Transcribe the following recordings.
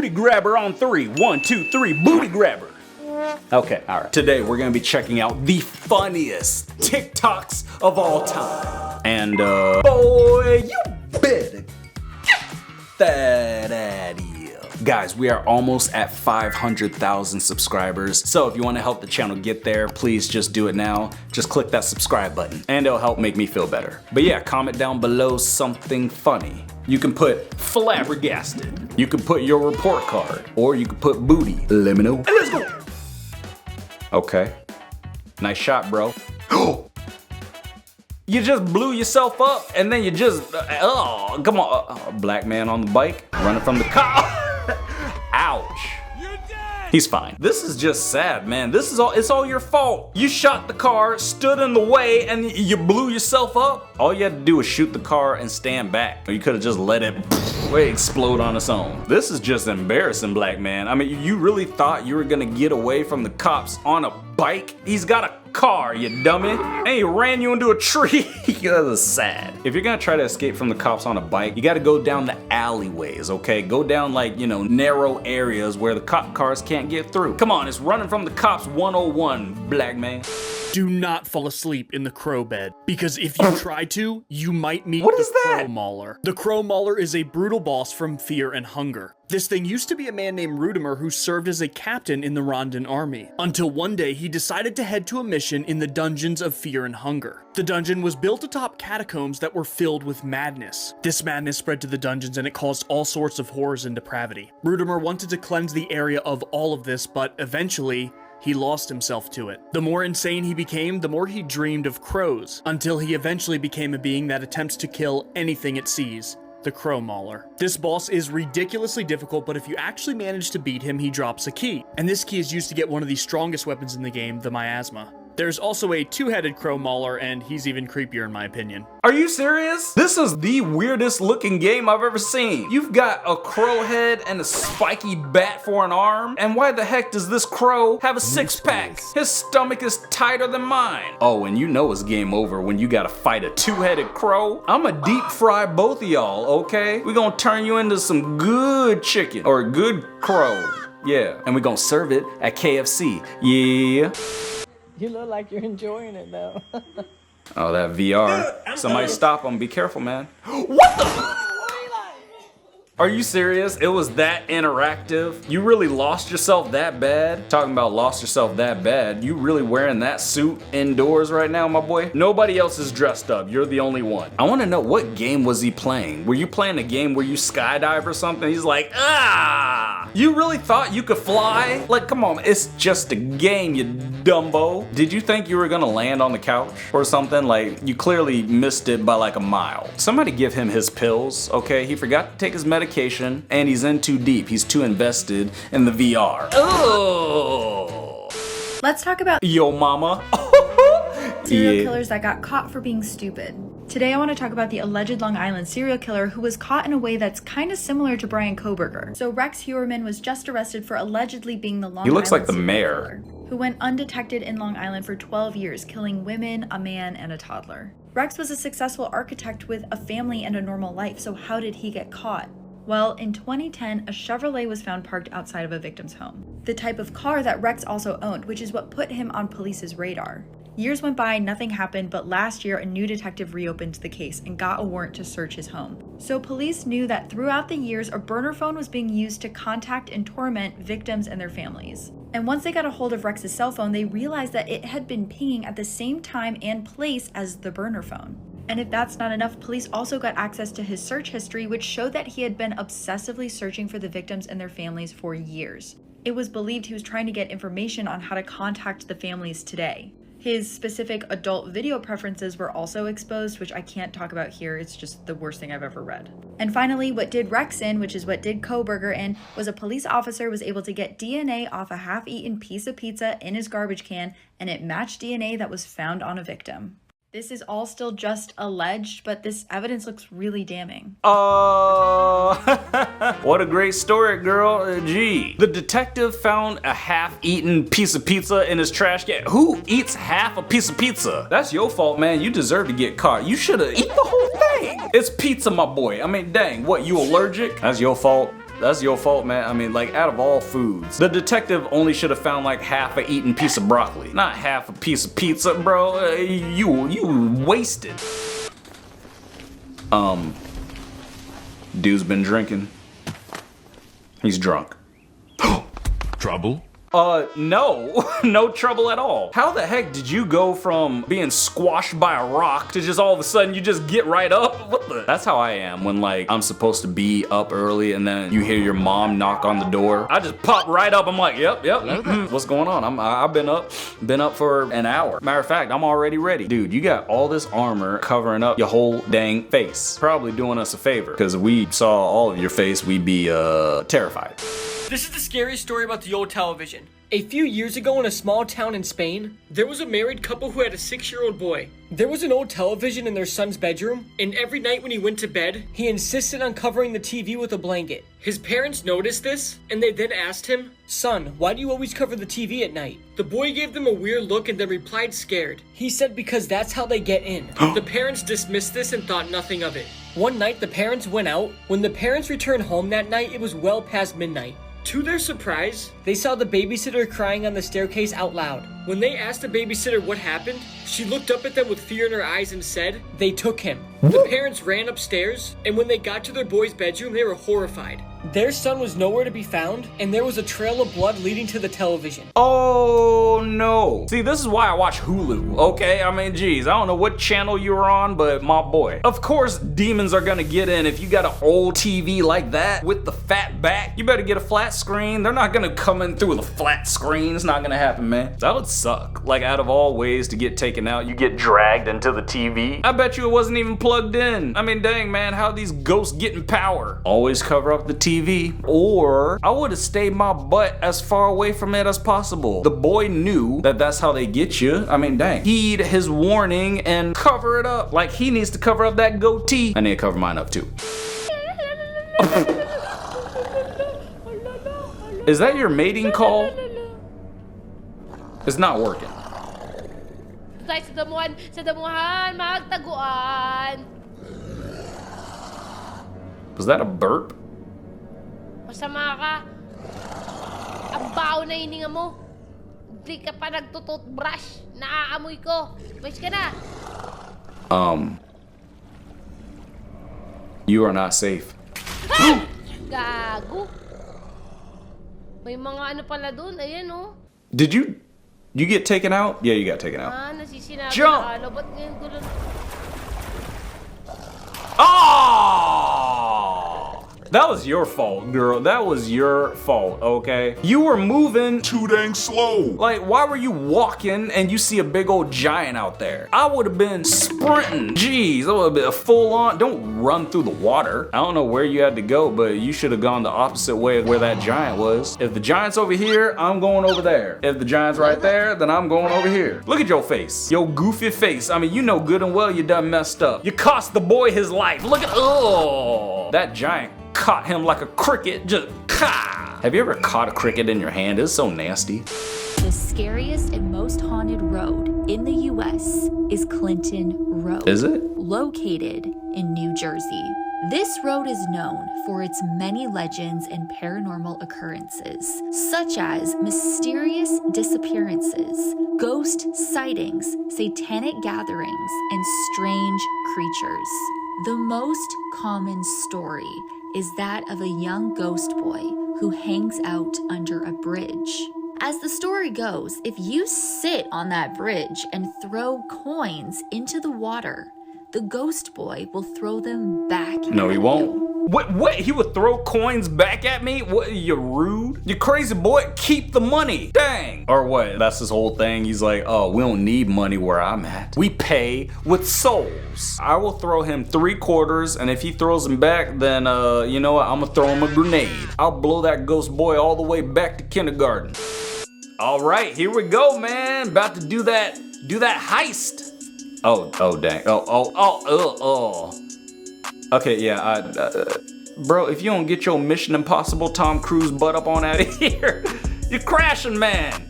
Booty grabber on 3. 1, 2, 3, booty grabber. Okay, alright. Today we're gonna be checking out the funniest TikToks of all time. And boy, you better get that out of here. Guys, we are almost at 500,000 subscribers. So if you wanna help the channel get there, please just do it now. Just click that subscribe button and it'll help make me feel better. But yeah, comment down below something funny. You can put flabbergasted. You can put your report card. Or you can put booty. Let me know. And let's go. Okay. Nice shot, bro. You just blew yourself up and then you just, oh, come on. Black man on the bike, running from the cop. Ouch. He's fine. This is just sad, man. It's all your fault. You shot the car, stood in the way, and you blew yourself up. All you had to do was shoot the car and stand back. Or you could have just let it explode on its own. This is just embarrassing, black man. I mean, you really thought you were gonna get away from the cops on a bike? He's got a car, you dummy. And he ran you into a tree. That was sad. If you're gonna try to escape from the cops on a bike, you gotta go down the alleyways, okay? Go down like, narrow areas where the cop cars can't get through. Come on, it's running from the cops 101, black man. Do not fall asleep in the crow bed, because if you try to, you might meet the crow mauler. The crow mauler is a brutal boss from Fear and Hunger. This thing used to be a man named Rudimer who served as a captain in the Rondan army, until one day he decided to head to a mission in the dungeons of Fear and Hunger. The dungeon was built atop catacombs that were filled with madness. This madness spread to the dungeons and it caused all sorts of horrors and depravity. Rudimer wanted to cleanse the area of all of this, but eventually, he lost himself to it. The more insane he became, the more he dreamed of crows, until he eventually became a being that attempts to kill anything it sees. The Crow Mauler. This boss is ridiculously difficult, but if you actually manage to beat him, he drops a key. And this key is used to get one of the strongest weapons in the game, the miasma. There's also a two-headed Crow Mauler, and he's even creepier in my opinion. Are you serious? This is the weirdest looking game I've ever seen. You've got a crow head and a spiky bat for an arm. And why the heck does this crow have a six-pack? His stomach is tighter than mine. Oh, and you know it's game over when you gotta fight a two-headed crow. I'ma deep fry both of y'all, okay? We gonna turn you into some good chicken or good crow. Yeah, and we gonna serve it at KFC. Yeah. You look like you're enjoying it though. Oh, that VR. Somebody stop him. Be careful, man. What the? Are you serious? It was that interactive? You really lost yourself that bad? Talking about lost yourself that bad. You really wearing that suit indoors right now, my boy? Nobody else is dressed up. You're the only one. I want to know, what game was he playing? Were you playing a game where you skydive or something? He's like, ah! You really thought you could fly? Like, come on, it's just a game, you dumbo. Did you think you were gonna land on the couch or something? Like, you clearly missed it by like a mile. Somebody give him his pills, okay? He forgot to take his medication and he's in too deep. He's too invested in the VR. Oh. Let's talk about yo mama. serial killers that got caught for being stupid. Today I want to talk about the alleged Long Island serial killer who was caught in a way that's kind of similar to Brian Kohberger. So Rex Heuermann was just arrested for allegedly being the Long Island He looks like the serial mayor. killer who went undetected in Long Island for 12 years, killing women, a man, and a toddler. Rex was a successful architect with a family and a normal life, so how did he get caught? Well, in 2010, a Chevrolet was found parked outside of a victim's home. The type of car that Rex also owned, which is what put him on police's radar. Years went by, nothing happened, but last year a new detective reopened the case and got a warrant to search his home. So police knew that throughout the years, a burner phone was being used to contact and torment victims and their families. And once they got a hold of Rex's cell phone, they realized that it had been pinging at the same time and place as the burner phone. And if that's not enough, police also got access to his search history, which showed that he had been obsessively searching for the victims and their families for years. It was believed he was trying to get information on how to contact the families today. His specific adult video preferences were also exposed, which I can't talk about here. It's just the worst thing I've ever read. And finally, what did Rex in, which is what did Kohberger in, was a police officer was able to get DNA off a half-eaten piece of pizza in his garbage can, and it matched DNA that was found on a victim. This is all still just alleged, but this evidence looks really damning. What a great story, girl. Gee. The detective found a half-eaten piece of pizza in his trash can. Who eats half a piece of pizza? That's your fault, man. You deserve to get caught. You should have eaten the whole thing. It's pizza, my boy. I mean, dang, what, you allergic? That's your fault. That's your fault, man. I mean, like, out of all foods, the detective only should have found like half a eaten piece of broccoli, not half a piece of pizza, bro. You wasted. Dude's been drinking. He's drunk. Trouble? No. No trouble at all. How the heck did you go from being squashed by a rock to just all of a sudden you just get right up? What the? That's how I am when, like, I'm supposed to be up early and then you hear your mom knock on the door. I just pop right up. I'm like, yep. What's going on? I've been up for an hour. Matter of fact, I'm already ready. Dude, you got all this armor covering up your whole dang face. Probably doing us a favor, because if we saw all of your face, we'd be terrified. This is the scariest story about the old television. A few years ago in a small town in Spain, there was a married couple who had a 6-year-old boy. There was an old television in their son's bedroom, and every night when he went to bed, he insisted on covering the TV with a blanket. His parents noticed this, and they then asked him, "Son, why do you always cover the TV at night?" The boy gave them a weird look and then replied scared. He said because that's how they get in. The parents dismissed this and thought nothing of it. One night the parents went out. When the parents returned home that night, it was well past midnight. To their surprise, they saw the babysitter crying on the staircase out loud. When they asked the babysitter what happened, she looked up at them with fear in her eyes and said, "They took him." The parents ran upstairs, and when they got to their boy's bedroom, they were horrified. Their son was nowhere to be found, and there was a trail of blood leading to the television. Oh no. See, this is why I watch Hulu, okay? I mean, geez, I don't know what channel you were on, but my boy. Of course, demons are gonna get in if you got an old TV like that with the fat back. You better get a flat screen. They're not gonna come in through the flat screen. It's not gonna happen, man. That would suck. Like, out of all ways to get taken out, you get dragged into the TV. I bet you it wasn't even plugged in. I mean, dang, man, how these ghosts getting power? Always cover up the TV, or I would have stayed my butt as far away from it as possible. The boy knew that that's how they get you. I mean, dang. Heed his warning and cover it up. Like, he needs to cover up that goatee. I need to cover mine up too. Is that your mating call? It's not working. Sa damuhan, magtaguan. Was that a burp? Masama ka. Ang baho na hininga mo. Di ka pa nagtututbrush. Naaamoy ko. Wish ka na. You are not safe. Gago. May mga ano pala dun. Ayan oh. Did you get taken out? Yeah, you got taken out. Nasisinabi Jump! na alo. Ba't ngayon gulo? Oh! That was your fault, girl. That was your fault, okay? You were moving Too dang slow. like, why were you walking and you see a big old giant out there? I would have been sprinting. Jeez, that would have been a full on. Don't run through the water. I don't know where you had to go, but you should have gone the opposite way of where that giant was. If the giant's over here, I'm going over there. If the giant's right there, then I'm going over here. Look at your face. Your goofy face. I mean, you know good and well you done messed up. You cost the boy his life. Look at, oh, that giant caught him like a cricket, just ka. Have you ever caught a cricket in your hand? It's so nasty. The scariest and most haunted road in the US is Clinton Road. Is it? Located in New Jersey. This road is known for its many legends and paranormal occurrences, such as mysterious disappearances, ghost sightings, satanic gatherings, and strange creatures. The most common story is that of a young ghost boy who hangs out under a bridge. As the story goes, if you sit on that bridge and throw coins into the water, the ghost boy will throw them back. No, he at won't. you. What? He would throw coins back at me? What? You rude? You crazy boy? Keep the money. Dang. Or what? That's his whole thing. He's like, oh, we don't need money where I'm at. We pay with souls. I will throw him 3 quarters, and if he throws them back, then you know what? I'm gonna throw him a grenade. I'll blow that ghost boy all the way back to kindergarten. All right, here we go, man. About to do that heist. Oh, dang. Oh. Okay, yeah, bro, if you don't get your Mission Impossible Tom Cruise butt up on out of here, you're crashing, man.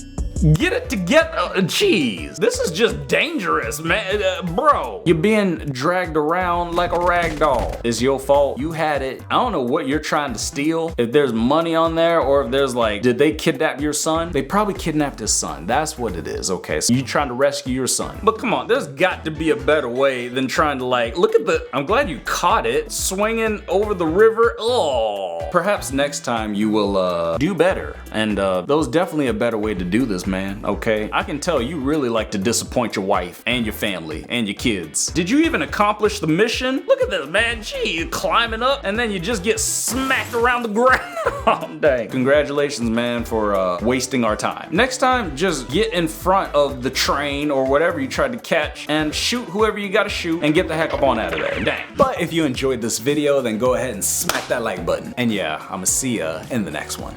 Get it together. Jeez, this is just dangerous, man. Bro, you're being dragged around like a rag doll. It's your fault. You had it. I don't know what you're trying to steal. If there's money on there or if there's like, did they kidnap your son? They probably kidnapped his son. That's what it is, okay? So you trying to rescue your son. But come on, there's got to be a better way than trying to like, look at the, I'm glad you caught it, swinging over the river. Oh, perhaps next time you will do better. And that was definitely a better way to do this, man, okay? I can tell you really like to disappoint your wife and your family and your kids. Did you even accomplish the mission? Look at this, man. Gee, you climbing up and then you just get smacked around the ground. Dang. Congratulations, man, for wasting our time. Next time, just get in front of the train or whatever you tried to catch and shoot whoever you gotta shoot and get the heck up on out of there. Dang. But if you enjoyed this video, then go ahead and smack that like button. And yeah, I'ma see ya in the next one.